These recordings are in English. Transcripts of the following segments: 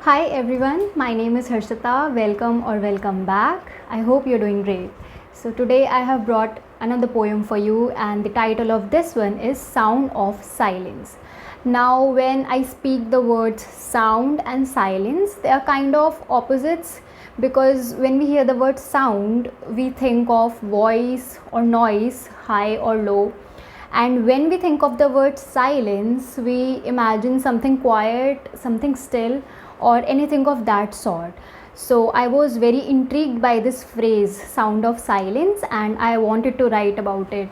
Hi everyone, my name is Harshita. Welcome back. I hope you're doing great. So today I have brought another poem for you, and the title of this one is Sound of Silence. Now when I speak the words sound and silence, they are kind of opposites, because when we hear the word sound, we think of voice or noise, high or low, and when we think of the word silence, we imagine something quiet, something still, or anything of that sort. So I was very intrigued by this phrase, sound of silence, and I wanted to write about it.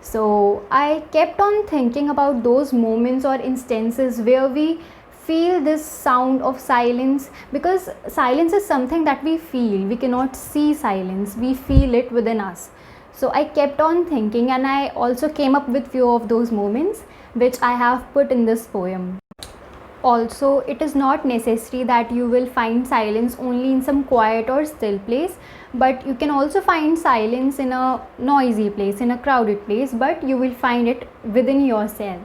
So I kept on thinking about those moments or instances where we feel this sound of silence, because silence is something that we feel. We cannot see silence, we feel it within us. So I kept on thinking, and I also came up with few of those moments which I have put in this poem. Also, it is not necessary that you will find silence only in some quiet or still place, but you can also find silence in a noisy place, in a crowded place, but you will find it within yourself.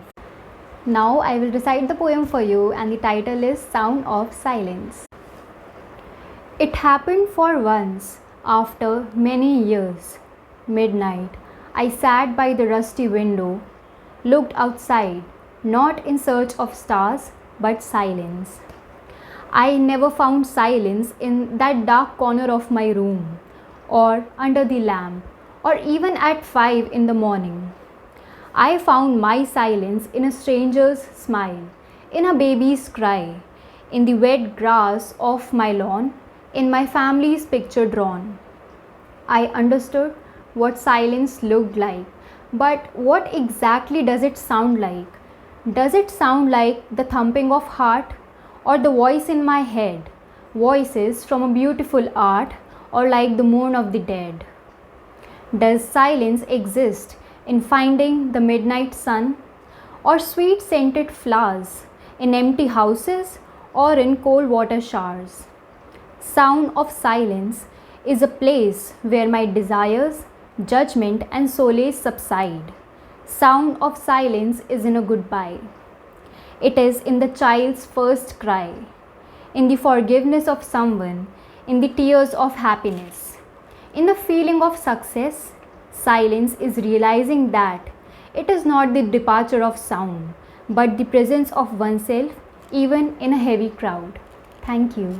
Now I will recite the poem for you, and the title is Sound of Silence. It happened for once, after many years. Midnight, I sat by the rusty window, looked outside, not in search of stars, but silence. I never found silence in that dark corner of my room, or under the lamp, or even at 5 in the morning. I found my silence in a stranger's smile, in a baby's cry, in the wet grass of my lawn, in my family's picture drawn. I understood what silence looked like, but what exactly does it sound like? Does it sound like the thumping of heart, or the voice in my head, voices from a beautiful art, or like the moan of the dead? Does silence exist in finding the midnight sun, or sweet scented flowers, in empty houses, or in cold water showers? Sound of silence is a place where my desires, judgment, and solace subside. Sound of silence is in a goodbye. It is in the child's first cry, in the forgiveness of someone, in the tears of happiness, in the feeling of success. Silence is realizing that it is not the departure of sound, but the presence of oneself, even in a heavy crowd. Thank you.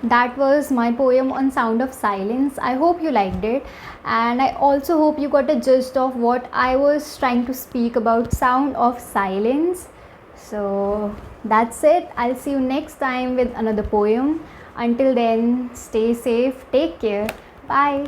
That was my poem on Sound of Silence. I hope you liked it, and I also hope you got a gist of what I was trying to speak about Sound of Silence. So that's it. I'll see you next time with another poem. Until then, stay safe, take care, bye.